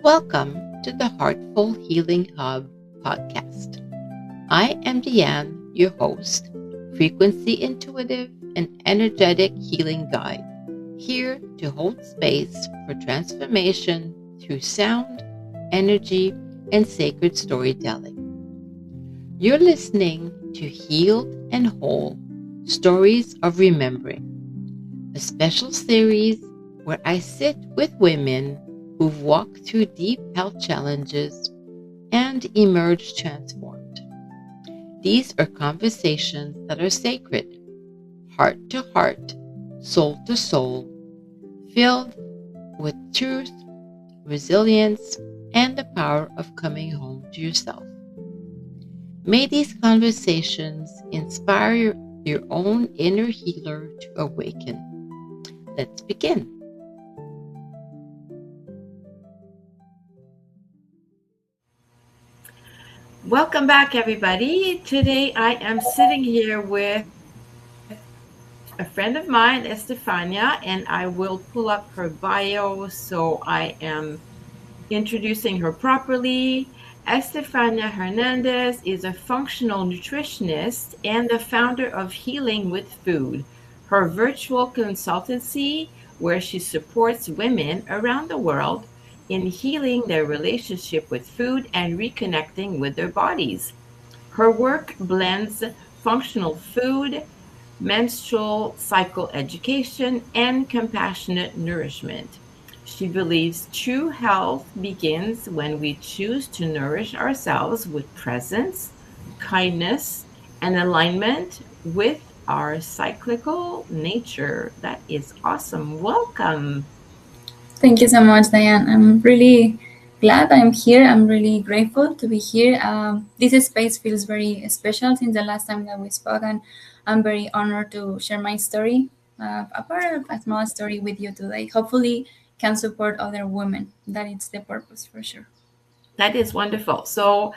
Welcome to the Heartful Healing Hub podcast. I am Deanne, your host, frequency intuitive and energetic healing guide, here to hold space for transformation through sound, energy, and sacred storytelling. You're listening to Healed and Whole Stories of Remembering, a special series where I sit with women who've walked through deep health challenges and emerged transformed. These are conversations that are sacred, heart to heart, soul to soul, filled with truth, resilience, and the power of coming home to yourself. May these conversations inspire your own inner healer to awaken. Let's begin. Welcome back, everybody. Today I am sitting here with a friend of mine, Estephania, and I will pull up her bio so I am introducing her properly. Estephania Hernandez is a functional nutritionist and the founder of Healing with Food, her virtual consultancy where she supports women around the world in healing their relationship with food and reconnecting with their bodies. Her work blends functional food, menstrual cycle education, and compassionate nourishment. She believes true health begins when we choose to nourish ourselves with presence, kindness, and alignment with our cyclical nature. That is awesome. Welcome. Thank you so much, Diane. I'm really glad I'm here. I'm really grateful to be here. This space feels very special since the last time that we spoke, and I'm very honored to share my story, a part of a small story with you today. Hopefully, can support other women. That is the purpose for sure. That is wonderful. So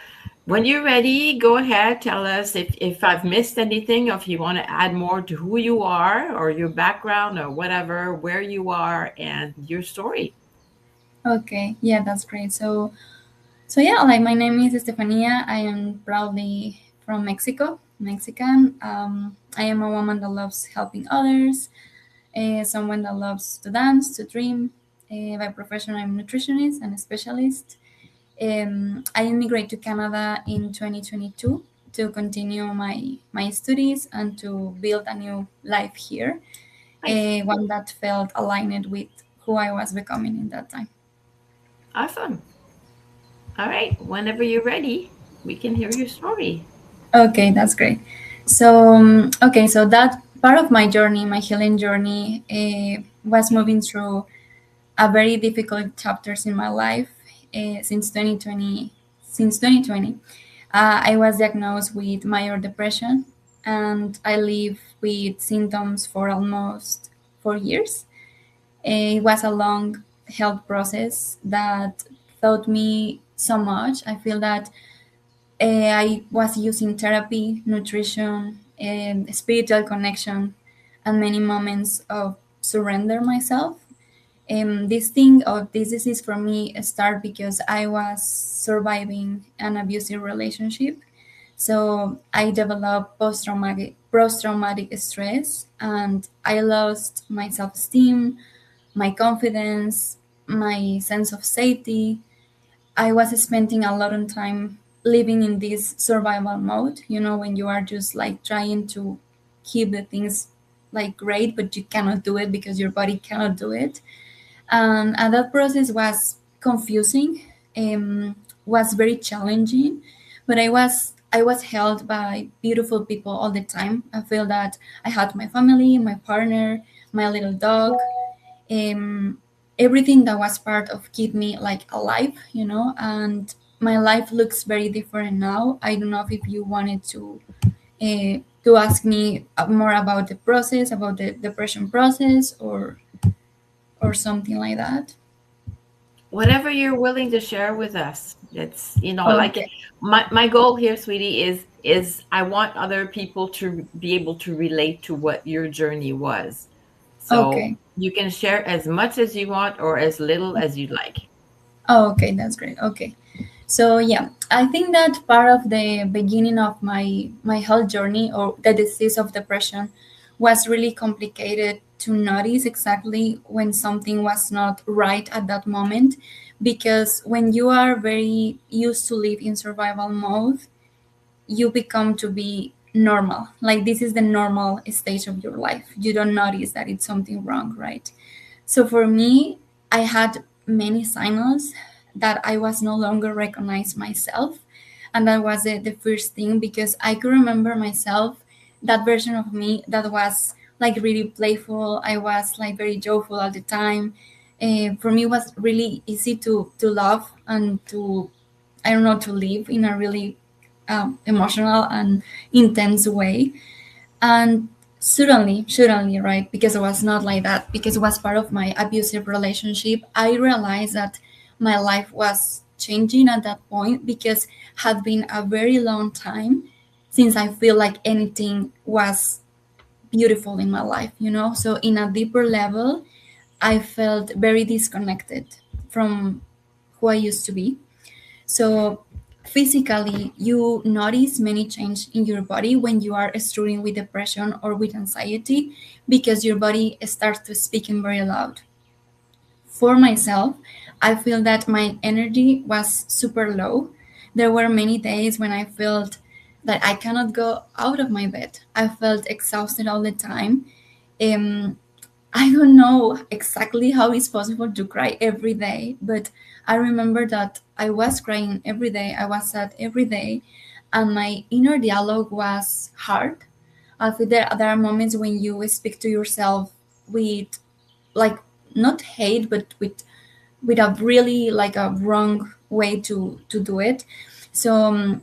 when you're ready, go ahead. Tell us if I've missed anything, or if you want to add more to who you are or your background or whatever, where you are and your story. Okay, yeah, that's great. So yeah, like my name is Estefanía. I am proudly from Mexico, Mexican. I am a woman that loves helping others, someone that loves to dance, to dream. By profession, I'm a nutritionist and a specialist. I immigrated to Canada in 2022 to continue my studies and to build a new life here, one that felt aligned with who I was becoming in that time. Awesome. All right. Whenever you're ready, we can hear your story. Okay, that's great. So, so that part of my journey, my healing journey, was moving through a very difficult chapters in my life since 2020. Since 2020, I was diagnosed with major depression, and I lived with symptoms for almost 4 years. It was a long health process that taught me so much. I feel that I was using therapy, nutrition, spiritual connection, and many moments of surrender myself. This thing of this disease for me started because I was surviving an abusive relationship. So I developed post-traumatic stress, and I lost my self-esteem, my confidence, my sense of safety. I was spending a lot of time living in this survival mode, when you are just like trying to keep the things like great, but you cannot do it because your body cannot do it. And that process was confusing, was very challenging, but I was held by beautiful people all the time. I feel that I had my family, my partner, my little dog, everything that was part of keep me like alive, and my life looks very different now. I don't know if you wanted to ask me more about the process, about the depression process, or something like that. Whatever you're willing to share with us. It's like my goal here, sweetie, is I want other people to be able to relate to what your journey was. So you can share as much as you want or as little as you'd like. Oh, okay, that's great. Okay. So yeah, I think that part of the beginning of my health journey or the disease of depression was really complicated to notice exactly when something was not right at that moment, because when you are very used to live in survival mode, you become to be normal. Like this is the normal stage of your life. You don't notice that it's something wrong, right? So for me, I had many signals that I was no longer recognize myself. And that was the first thing, because I could remember myself, that version of me that was like really playful. I was like very joyful all the time. For me, it was really easy to love and to, I don't know, to live in a really emotional and intense way. And suddenly, right, because it was not like that, because it was part of my abusive relationship, I realized that my life was changing at that point, because had been a very long time since I feel like anything was beautiful in my life, you know. So in a deeper level, I felt very disconnected from who I used to be. So physically, you notice many change in your body when you are struggling with depression or with anxiety, because your body starts to speaking very loud. For myself, I feel that my energy was super low. There were many days when I felt that I cannot go out of my bed. I felt exhausted all the time. Um, I don't know exactly how it's possible to cry every day, but I remember that I was crying every day. I was sad every day, and my inner dialogue was hard. I feel there are moments when you speak to yourself with, like, not hate, but with a really like a wrong way to do it. So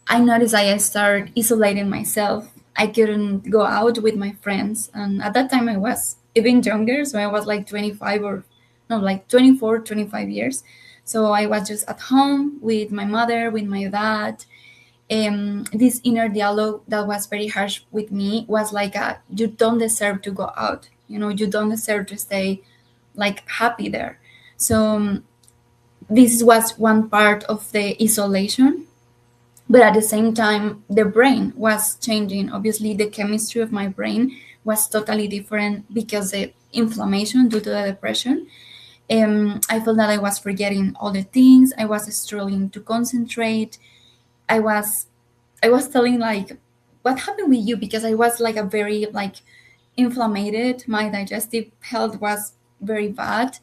I noticed I started isolating myself. I couldn't go out with my friends, and at that time I was even younger, so I was like 25, or no, like 24, 25 years. So I was just at home with my mother, with my dad. This inner dialogue that was very harsh with me was like, you don't deserve to go out, you know, you don't deserve to stay like happy there. So this was one part of the isolation, but at the same time the brain was changing. Obviously the chemistry of my brain was totally different because the inflammation due to the depression. I felt that I was forgetting all the things. I was struggling to concentrate. I was i was telling like, what happened with you, because I was like a very like inflamed. My digestive health was very bad.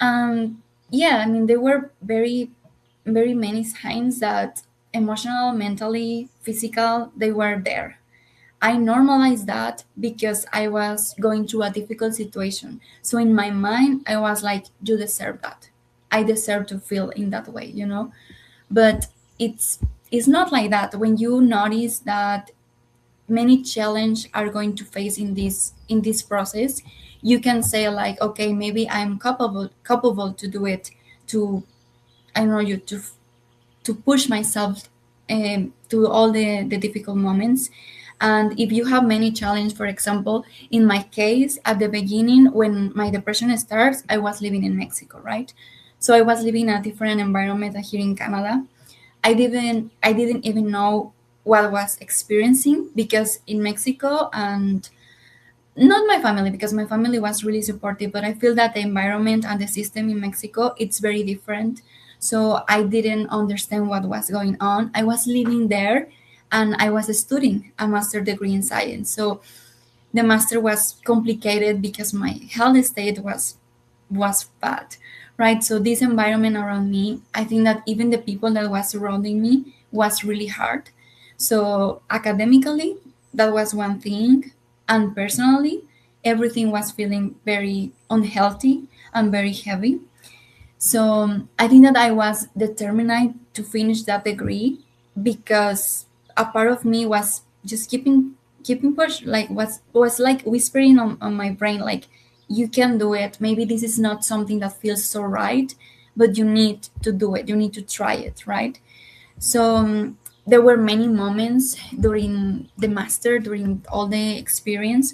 Yeah, I mean, there were very many signs that emotional, mentally, physical, they were there. I normalized that because I was going through a difficult situation. So in my mind, I was like, you deserve that. I deserve to feel in that way, you know? But it's it's not like that. When you notice that many challenge are going to face in this process, you can say like, okay, maybe I'm capable to do it, to, I don't know, you to push myself to all the difficult moments. And if you have many challenge, for example, in my case, at the beginning when my depression starts, I was living in Mexico, right? So I was living in a different environment than here in Canada. I didn't even know what I was experiencing, because in Mexico, and not my family, because my family was really supportive, but I feel that the environment and the system in Mexico, it's very different. So I didn't understand what was going on. I was living there and I was studying a master degree in science. So the master was complicated because my health state was bad, right? So this environment around me, I think that even the people that was surrounding me was really hard. So academically, that was one thing, and personally, everything was feeling very unhealthy and very heavy. So I think that I was determined to finish that degree, because a part of me was just keeping push, like was like whispering on my brain, like, you can do it. Maybe this is not something that feels so right, but you need to do it. You need to try it, right? So there were many moments during the master, during all the experience,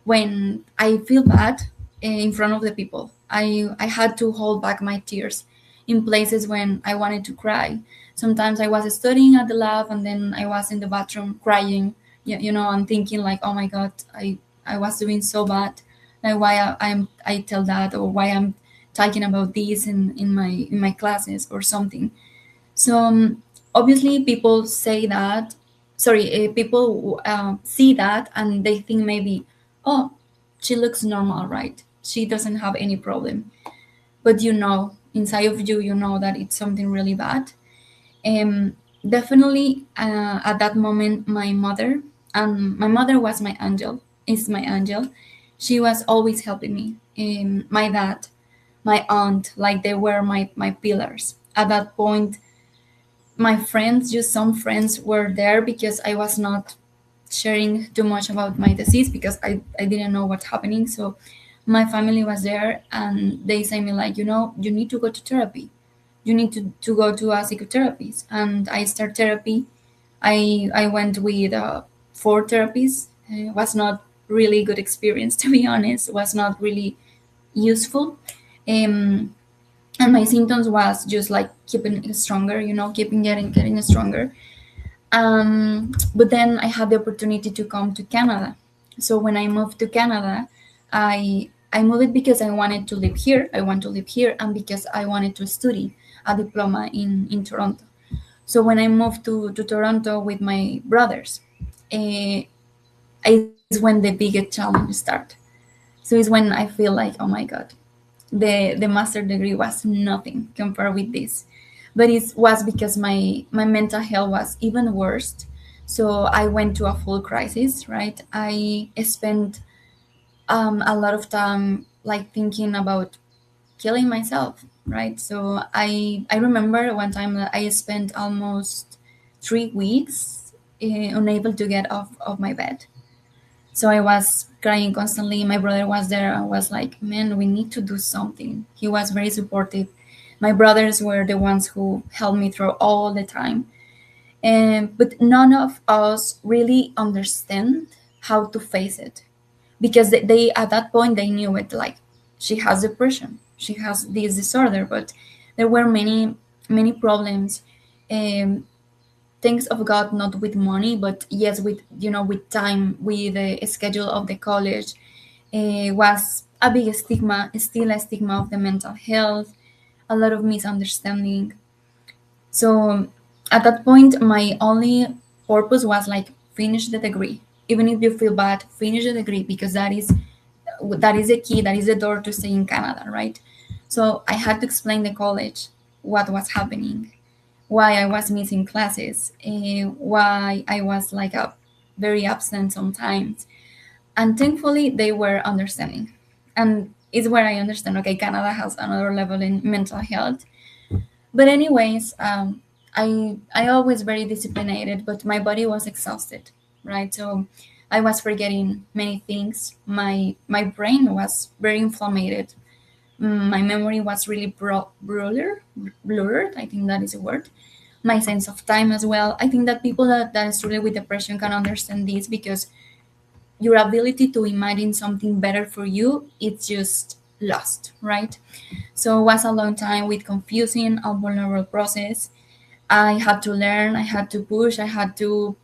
when I feel bad in front of the people. I had to hold back my tears, in places when I wanted to cry. Sometimes I was studying at the lab and then I was in the bathroom crying, and thinking like, oh my God, I was doing so bad. Like why I tell that, or why I'm talking about this in my classes or something. So obviously people say that, sorry, people see that and they think maybe, oh, she looks normal, right? She doesn't have any problem. But inside of you, you know that it's something really bad. Definitely at that moment, my mother was my angel, is my angel. She was always helping me. My dad, my aunt, like they were my pillars. At that point, my friends, just some friends were there because I was not sharing too much about my disease because I didn't know what's happening. So my family was there and they say me like, you need to go to therapy. You need to go to a psychotherapist. And I start therapy. I went with 4 therapies. It was not really good experience to be honest. It was not really useful. Um, and my symptoms was just like keeping stronger, keeping getting stronger. But then I had the opportunity to come to Canada. So when I moved to Canada, I moved because I wanted to live here. I want to live here, and because I wanted to study a diploma in Toronto. So when I moved to Toronto with my brothers, is when the biggest challenge start. So it's when I feel like, oh my God, the master degree was nothing compared with this. But it was because my mental health was even worse. So I went to a full crisis, right? I spent a lot of time like thinking about killing myself, right? So I remember one time that I spent almost 3 weeks unable to get off of my bed. So I was crying constantly. My brother was there. I was like, man, we need to do something. He was very supportive. My brothers were the ones who helped me through all the time. But none of us really understand how to face it because they at that point they knew it, like she has depression, she has this disorder, but there were many problems. Um, Thanks of God, not with money, but yes, with with time, with the schedule of the college, was a big stigma, still a stigma of the mental health, a lot of misunderstanding. So at that point, my only purpose was like finish the degree. Even if you feel bad, finish the degree because that is the key, that is the door to stay in Canada, right? So I had to explain the college what was happening, why I was missing classes, why I was like a very absent sometimes. And thankfully, they were understanding. And it's where I understand, okay, Canada has another level in mental health. But anyways, I always very disciplined, but my body was exhausted, right? So I was forgetting many things. My brain was very inflamed. My memory was really blurred. I think that is a word. My sense of time as well. I think that people that struggle with depression can understand this because your ability to imagine something better for you, it's just lost, right? So it was a long time with confusing a vulnerable process. I had to learn, I had to push, I had to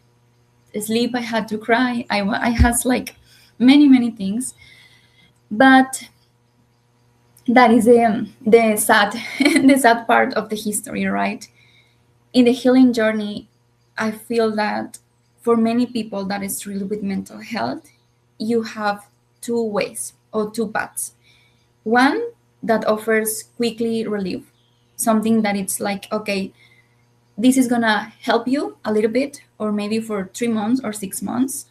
sleep, I had to cry. I had like many things. But that is the sad the sad part of the history, right? In the healing journey, I feel that for many people that is really with mental health, you have 2 ways or 2 paths. One that offers quickly relief, something that it's like, okay, this is gonna help you a little bit, or maybe for 3 months or 6 months,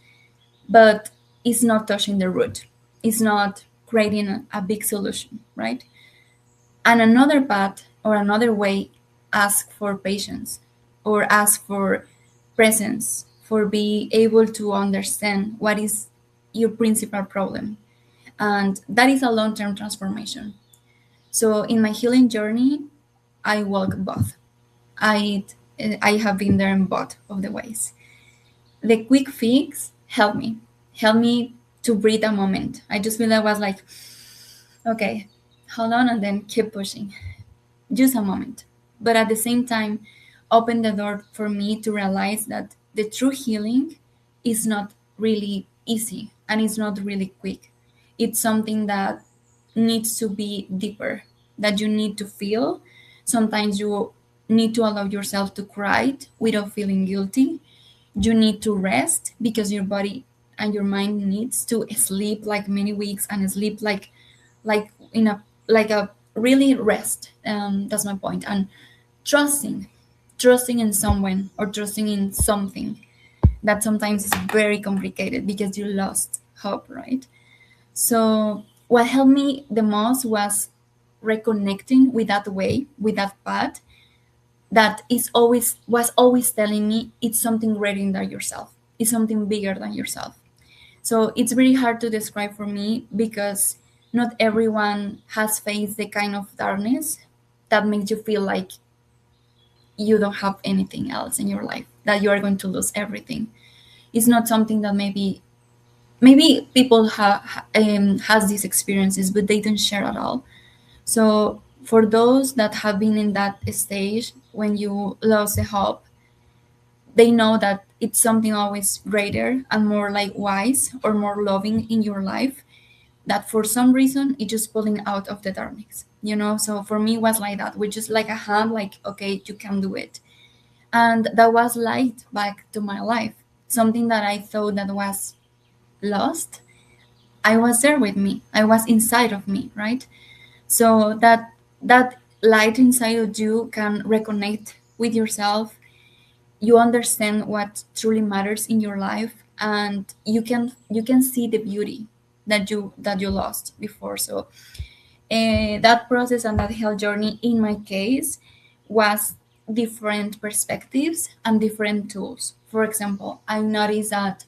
but it's not touching the root. It's not creating a big solution, right? And another path or another way, ask for patience or ask for presence, for be able to understand what is your principal problem. And that is a long-term transformation. So in my healing journey, I walk both. I have been there in both of the ways. The quick fix helped me to breathe a moment. I just feel I was like, okay, hold on, and then keep pushing. just a moment. But at the same time, opened the door for me to realize that the true healing is not really easy and it's not really quick. It's something that needs to be deeper, that you need to feel. Sometimes you need to allow yourself to cry without feeling guilty. You need to rest because your body and your mind needs to sleep like many weeks and sleep like in a like a really rest. That's my point. And trusting trusting in someone or trusting in something, that sometimes is very complicated because you lost hope, right? So what helped me the most was reconnecting with that way, with that path that is always was always telling me it's something greater than yourself. It's something bigger than yourself. So it's really hard to describe for me because not everyone has faced the kind of darkness that makes you feel like you don't have anything else in your life, that you are going to lose everything. It's not something that maybe people has these experiences, but they don't share at all. So for those that have been in that stage when you lost the hope, they know that it's something always greater and more like wise or more loving in your life, that for some reason it's just pulling out of the darkness. So for me it was like that, with just like a hand, like, okay, you can do it. And that was light back to my life. Something that I thought that was lost, I was there with me, I was inside of me, right? So that light inside of you can reconnect with yourself. You understand what truly matters in your life, and you can see the beauty that you lost before. So that process and that health journey in my case was different perspectives and different tools. For example, I noticed that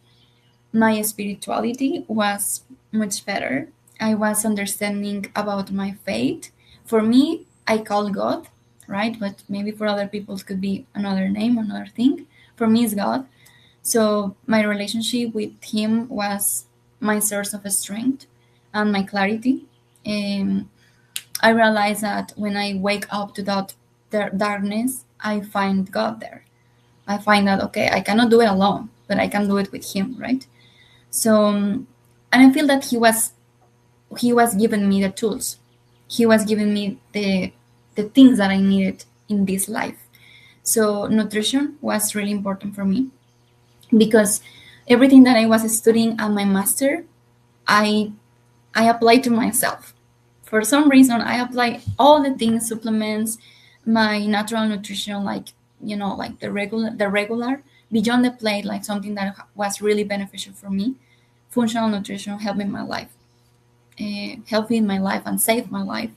my spirituality was much better. I was understanding about my faith. For me, I call God, right? But maybe for other people it could be another name, another thing. For me, it's God. So my relationship with Him was my source of strength and my clarity. Um, I realize that when I wake up to that darkness, I find God there. I find that, okay, I cannot do it alone, but I can do it with Him, right? So, and I feel that he was giving me the tools. He was giving me the things that I needed in this life. So nutrition was really important for me because everything that I was studying at my master, I I applied to myself. For some reason, I apply all the things, supplements, my natural nutrition, like the regular, beyond the plate, like something that was really beneficial for me. Functional nutrition helped me in my life, helped me in my life and saved my life.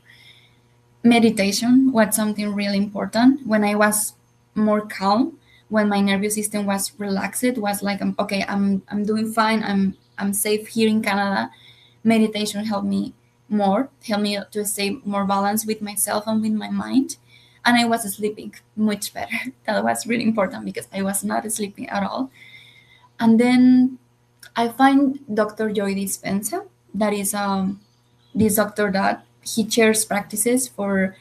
Meditation was something really important. When I was more calm, when my nervous system was relaxed, was like, okay, I'm doing fine. I'm safe here in Canada. Meditation helped me more, helped me to stay more balanced with myself and with my mind. And I was sleeping much better. That was really important because I was not sleeping at all. And then I find Dr. Joy Dispenza, that is this doctor that he chairs practices for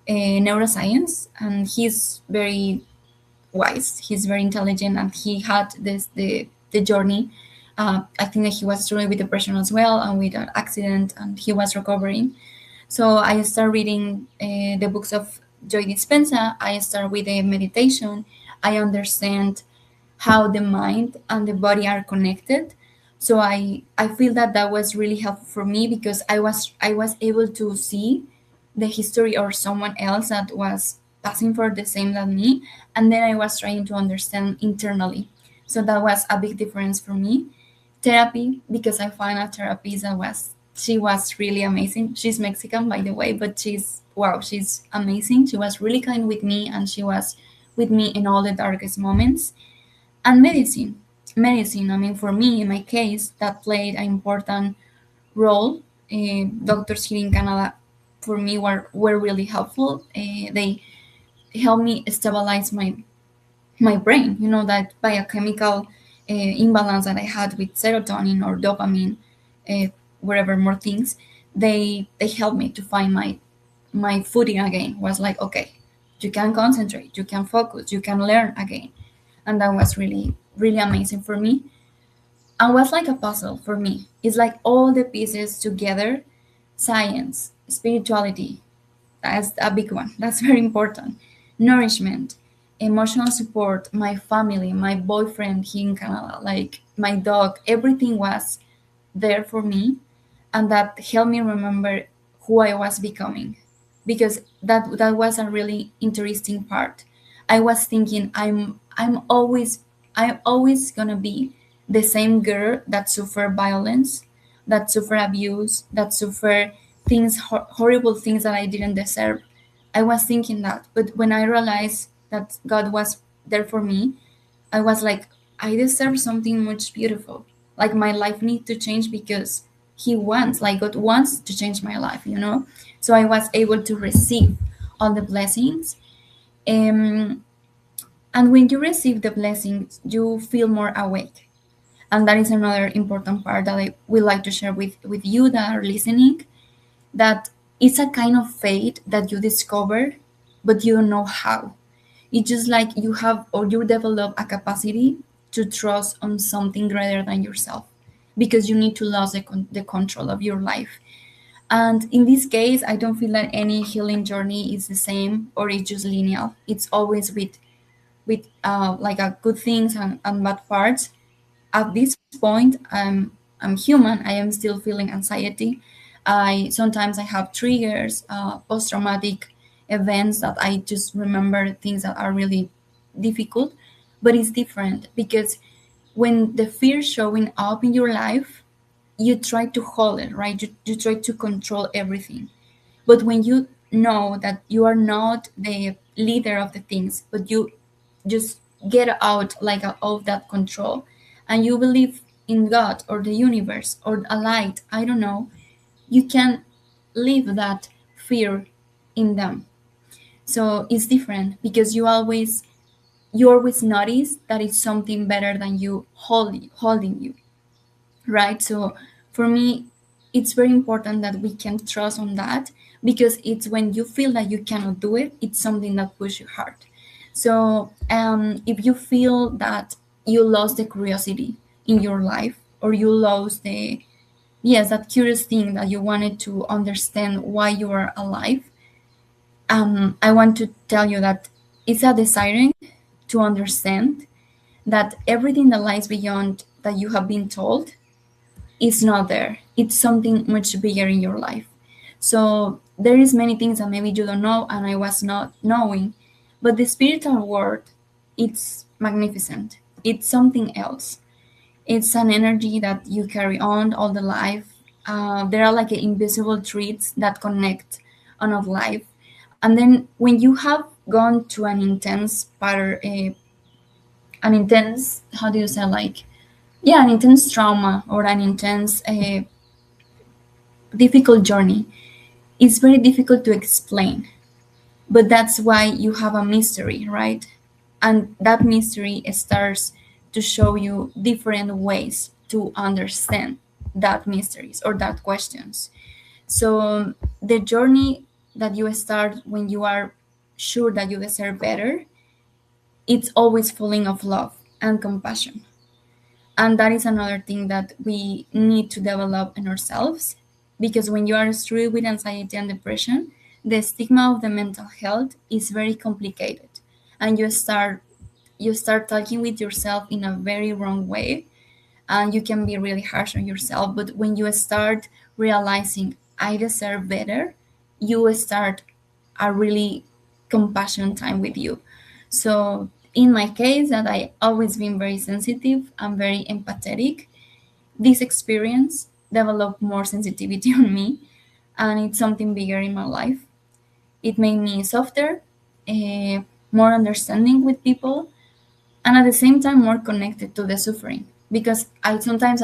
neuroscience, and he's very wise. He's very intelligent, and he had the journey. I think that he was struggling with depression as well, and with an accident, and he was recovering. So I started reading the books of Joy Dispenza. I started with the meditation. I understand how the mind and the body are connected. So I feel that that was really helpful for me because I was able to see the history or someone else that was passing for the same than me, and then I was trying to understand internally. So that was a big difference for me. Therapy, because I find a therapist that was she was really amazing. She's Mexican, by the way, but she's amazing. She was really kind with me, and she was with me in all the darkest moments. And medicine, I mean, for me, in my case, that played an important role. Doctors here in Canada, for me, were really helpful. They helped me stabilize my brain. That biochemical imbalance that I had with serotonin or dopamine, uh, wherever more things, they helped me to find my footing again. Was like, okay, you can concentrate, you can focus, you can learn again. And that was really, really amazing for me, and was like a puzzle for me. It's like all the pieces together: science, spirituality, that's a big one, that's very important, nourishment, emotional support, my family, my boyfriend here in Canada, like my dog, everything was there for me. And that helped me remember who I was becoming, because that was a really interesting part. I was thinking I'm always gonna be the same girl that suffer violence, that suffer abuse, that suffer things, horrible things that I didn't deserve. I was thinking that, but when I realized that God was there for me, I was like, I deserve something much beautiful. Like my life needs to change because He wants, like God wants to change my life. So I was able to receive all the blessings. Um, and when you receive the blessings, you feel more awake. And that is another important part that I would like to share with you that are listening, that it's a kind of faith that you discover, but you don't know how. It's just like you have or you develop a capacity to trust on something greater than yourself, because you need to lose the control of your life. And in this case, I don't feel that any healing journey is the same or it's just linear. It's always with like a good things and bad parts. At this point, I'm human. I am still feeling anxiety. I have triggers, post-traumatic events that I just remember things that are really difficult. But it's different because when the fear showing up in your life, you try to hold it, right? You try to control everything. But when you know that you are not the leader of the things, but you just get out like of that control, and you believe in God or the universe or a light, I don't know, you can leave that fear in them. So it's different because you always notice that it's something better than you holding you, right? So for me, it's very important that we can trust on that, because it's when you feel that you cannot do it, it's something that pushes you hard. So if you feel that you lost the curiosity in your life, or you lost the, yes, that curious thing that you wanted to understand why you are alive, I want to tell you that it's a desiring to understand that everything that lies beyond that you have been told is not there. It's something much bigger in your life. So there is many things that maybe you don't know and I was not knowing, but the spiritual world, it's magnificent. It's something else. It's an energy that you carry on all the life. There are like invisible threads that connect on of life. And then when you have gone to an intense pattern, an intense, how do you say, like, yeah, an intense trauma or an intense difficult journey, it's very difficult to explain. But that's why you have a mystery, right? And that mystery starts to show you different ways to understand that mysteries or that questions. So the journey that you start when you are sure that you deserve better, it's always full of love and compassion. And that is another thing that we need to develop in ourselves, because when you are struggling with anxiety and depression, the stigma of the mental health is very complicated, and you start talking with yourself in a very wrong way, and you can be really harsh on yourself. But when you start realizing I deserve better, you start a really compassion time with you. So in my case, that I always been very sensitive and very empathetic, this experience developed more sensitivity on me, and it's something bigger in my life. It made me softer, more understanding with people, and at the same time more connected to the suffering, because I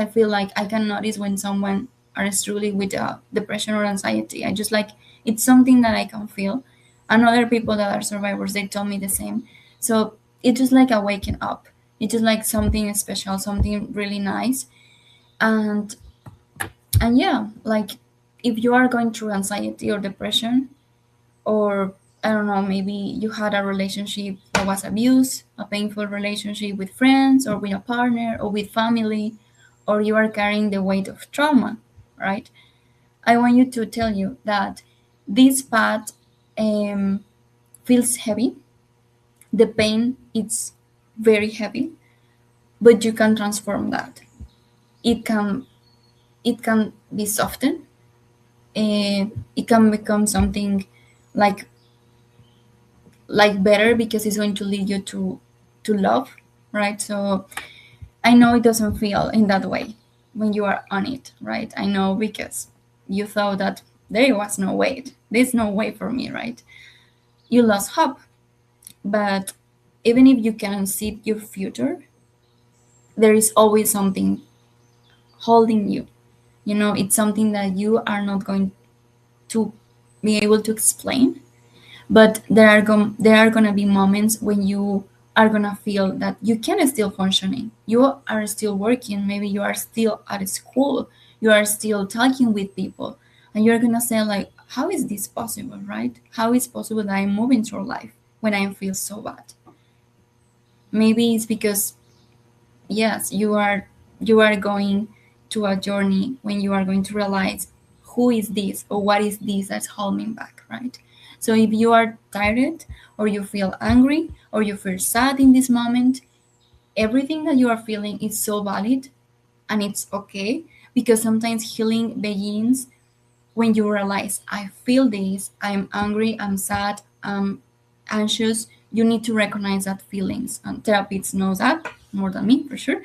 feel like I can notice when someone are struggling with depression or anxiety. I just like, it's something that I can feel, and other people that are survivors, they tell me the same. So it's just like a waking up. It's just like something special, something really nice. And and yeah, like, if you are going through anxiety or depression, or I don't know, maybe you had a relationship that was abuse, a painful relationship with friends or with a partner or with family, or you are carrying the weight of trauma, right? I want you to tell you that this path feels heavy. The pain is very heavy, but you can transform that. It can it can be softened. It can become something like better, because it's going to lead you to love, right? So I know it doesn't feel in that way when you are on it, right? I know, because you thought that there was no way, there's no way for me, right? You lost hope. But even if you can see your future, there is always something holding you. It's something that you are not going to be able to explain. But there are gonna be moments when you are gonna feel that you can still functioning, you are still working, maybe you are still at school, you are still talking with people, and you're gonna say like, how is this possible, right? How is possible that I'm moving through life when I feel so bad? Maybe it's because, yes, you are going to a journey when you are going to realize who is this or what is this that's holding back, right? So if you are tired, or you feel angry, or you feel sad in this moment, everything that you are feeling is so valid, and it's okay, because sometimes healing begins when you realize, I feel this, I'm angry, I'm sad, I'm anxious. You need to recognize that feelings, and therapists knows that more than me, for sure.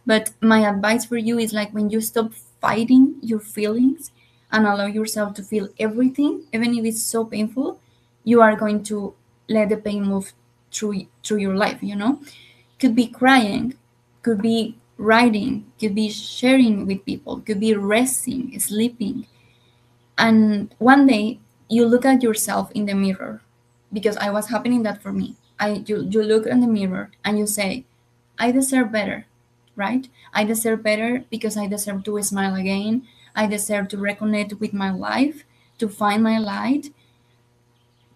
But my advice for you is like, when you stop fighting your feelings and allow yourself to feel everything, even if it's so painful, you are going to let the pain move through your life. Could be crying, could be writing, could be sharing with people, could be resting, sleeping. And one day you look at yourself in the mirror, because I was happening that for me. You look in the mirror and you say, I deserve better, right? I deserve better, because I deserve to smile again. I deserve to reconnect with my life, to find my light.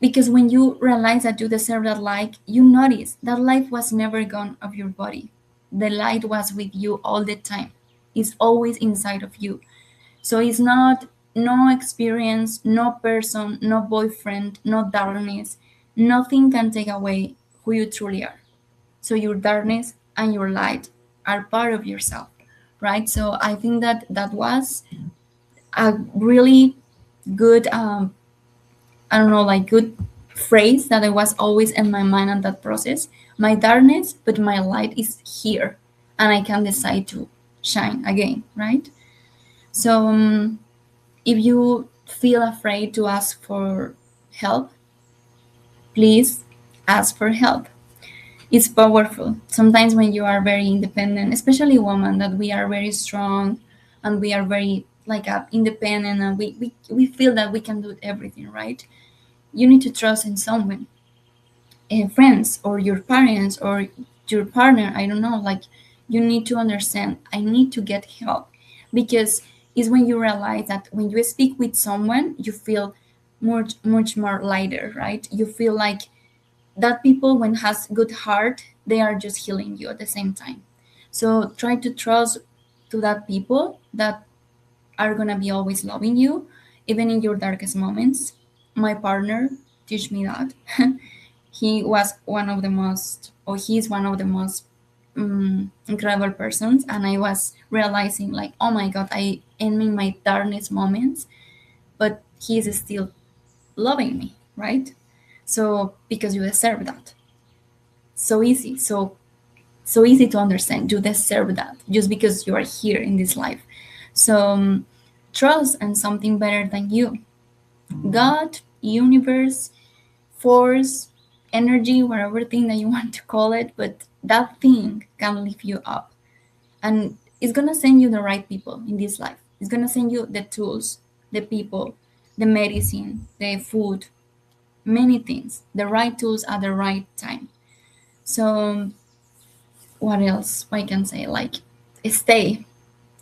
Because when you realize that you deserve that light, you notice that light was never gone of your body. The light was with you all the time. It's always inside of you. So it's not no experience, no person, no boyfriend, no darkness. Nothing can take away who you truly are. So your darkness and your light are part of yourself, right? So I think that that was a really good, I don't know, like good phrase that I was always in my mind on that process. My darkness, but my light is here, and I can decide to shine again, right? So if you feel afraid to ask for help, please ask for help. It's powerful. Sometimes when you are very independent, especially women, that we are very strong and we are very like independent, and we feel that we can do everything, right? You need to trust in someone, friends or your parents or your partner. I don't know, like, you need to understand, I need to get help, because it's when you realize that when you speak with someone, you feel much more lighter, right? You feel like that people when has good heart, they are just healing you at the same time. So try to trust to that people that are gonna be always loving you, even in your darkest moments. My partner teach me that. He was one of the most, or he's one of the most incredible persons, and I was realizing like, oh my god, I am in my darkest moments, but he is still loving me, right? So because you deserve that. So easy, so easy to understand. You deserve that just because you are here in this life. So trust and something better than you. God, universe, force, energy, whatever thing that you want to call it, but that thing can lift you up. And it's gonna send you the right people in this life. It's gonna send you the tools, the people, the medicine, the food, many things, the right tools at the right time. So what else I can say? Like, stay.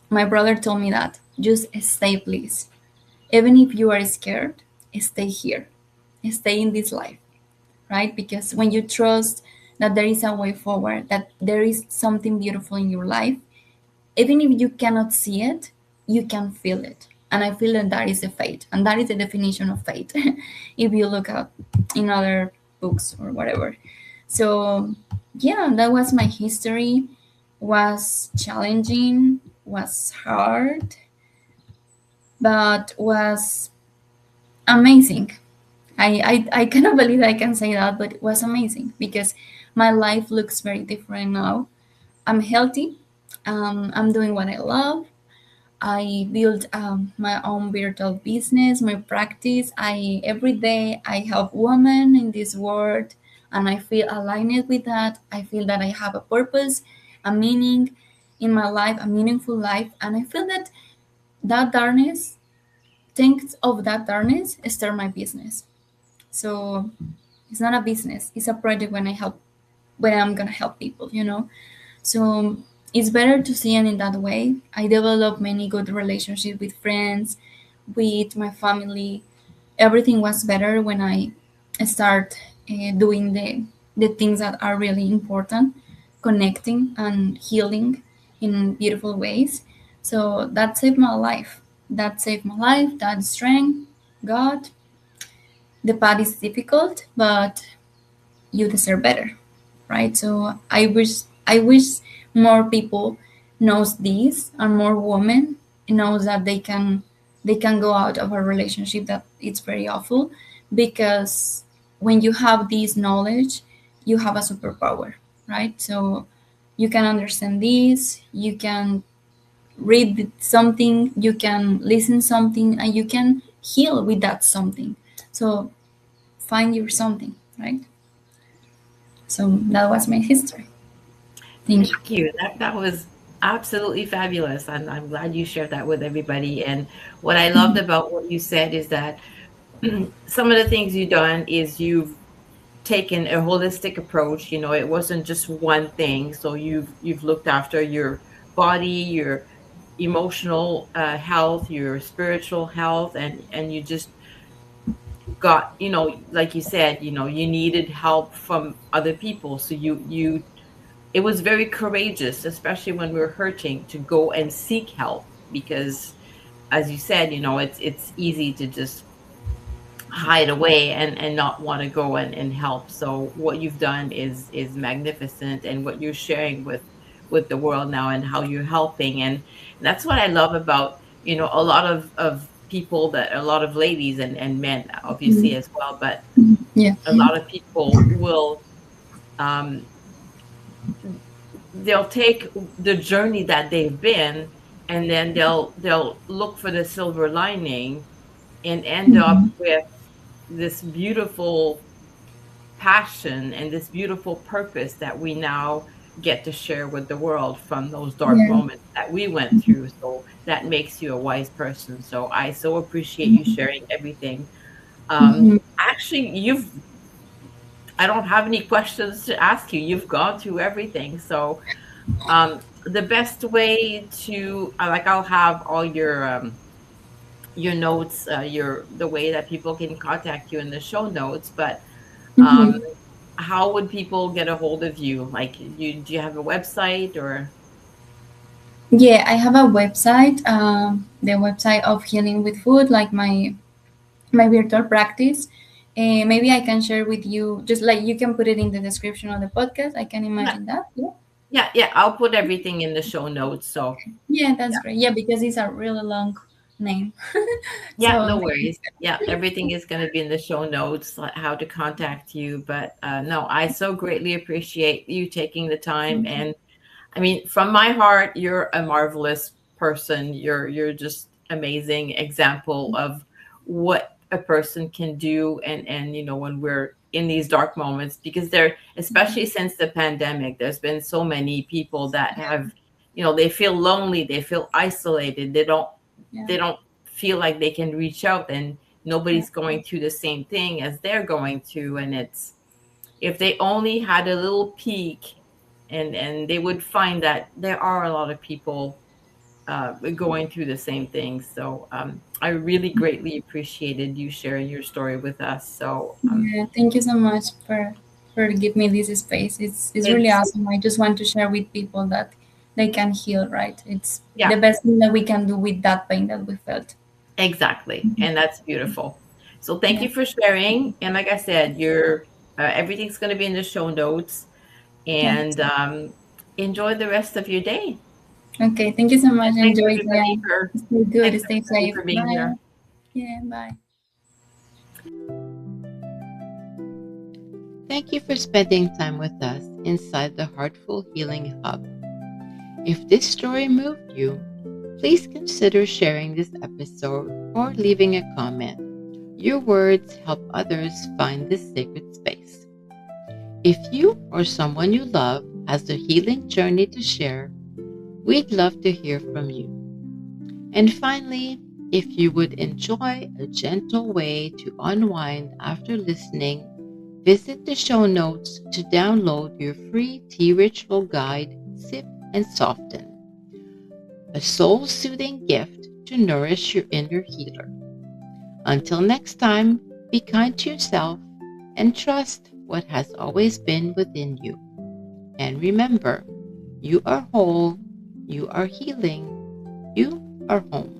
My brother told me that. Just stay, please. Even if you are scared, stay here. stay in this life, right? Because when you trust that there is a way forward, that there is something beautiful in your life, even if you cannot see it, you can feel it. And I feel that that is the fate, and that is the definition of fate. If you look up in other books or whatever. So yeah, that was my history. Was challenging, was hard, but was amazing. I cannot believe I can say that, but it was amazing because my life looks very different now. I'm healthy. I'm doing what I love. I build my own virtual business, my practice. I every day I help women in this world, and I feel aligned with that. I feel that I have a purpose, a meaning in my life, a meaningful life, and I feel that that darkness, thanks of that darkness, start my business. So it's not a business; it's a project when I'm gonna help people. So it's better to see it in that way. I developed many good relationships with friends, with my family. Everything was better when I start doing the things that are really important, connecting and healing in beautiful ways. So that saved my life. That saved my life. That strength, God. The path is difficult, but you deserve better, right? So I wish more people knows this, and more women knows that they can go out of a relationship that it's very awful, because when you have this knowledge, you have a superpower, right? So you can understand this, you can read something, you can listen something, and you can heal with that something. So find your something, right? So that was my history. Thank you. Thank you. That was absolutely fabulous. I'm glad you shared that with everybody. And what I loved about what you said is that some of the things you've done is you've taken a holistic approach. It wasn't just one thing. So you've looked after your body, your emotional health, your spiritual health, and you just got, like you said, you needed help from other people. So you it was very courageous, especially when we were hurting, to go and seek help, because as you said, it's easy to just hide away and not want to go and help. So what you've done is magnificent, and what you're sharing with the world now, and how you're helping. And that's what I love about, a lot of people, that a lot of ladies and men obviously Mhm. as well, but Yeah. a lot of people will, um, they'll take the journey that they've been, and then they'll look for the silver lining, and end up Mhm. with this beautiful passion and this beautiful purpose that we now get to share with the world from those dark Yeah. moments that we went through. So that makes you a wise person. So I so appreciate you Mhm. sharing everything. Mhm. Actually, I don't have any questions to ask you. You've gone through everything. So the best way to, like, I'll have all your notes, the way that people can contact you in the show notes. But um, Mhm. how would people get a hold of you? Like, do you have a website or? Yeah, I have a website, the website of Healing with Food, like my virtual practice. Maybe I can share with you, just like you can put it in the description of the podcast. I can Yeah, imagine that. Yeah. yeah. I'll put everything in the show notes. So Yeah, that's yeah, great. Yeah, because it's a really long name. yeah, So no worries. Yeah, everything is going to be in the show notes, like how to contact you. But no, I so greatly appreciate you taking the time. And I mean, from my heart, you're a marvelous person. You're just amazing example of what a person can do. And when we're in these dark moments, because there, especially since the pandemic, there's been so many people that have, they feel lonely, they feel isolated, yeah, they don't feel like they can reach out, and yeah, nobody's going through the same thing as they're going through. And it's, if they only had a little peek, and they would find that there are a lot of people going through the same things. So I really greatly appreciated you sharing your story with us. So Yeah, thank you so much for giving me this space. It's really it's awesome. I just want to share with people that they can heal, right? It's the yeah, best thing that we can do with that pain that we felt. exactly, and that's beautiful. So thank Yeah. you for sharing. And like I said, your everything's going to be in the show notes. Yeah. And enjoy the rest of your day. Okay. Thank you so And much. thanks Enjoy. everybody Yeah. for Stay good. thanks Stay everybody safe. for being Bye. here. Yeah. Bye. Thank you for spending time with us inside the Heartful Healing Hub. If this story moved you, please consider sharing this episode or leaving a comment. Your words help others find this sacred space. If you or someone you love has a healing journey to share, we'd love to hear from you. And finally, if you would enjoy a gentle way to unwind after listening, visit the show notes to download your free tea ritual guide, Sip and Soften, a soul-soothing gift to nourish your inner healer. Until next time, be kind to yourself and trust what has always been within you. And remember, you are whole, you are healing, you are home.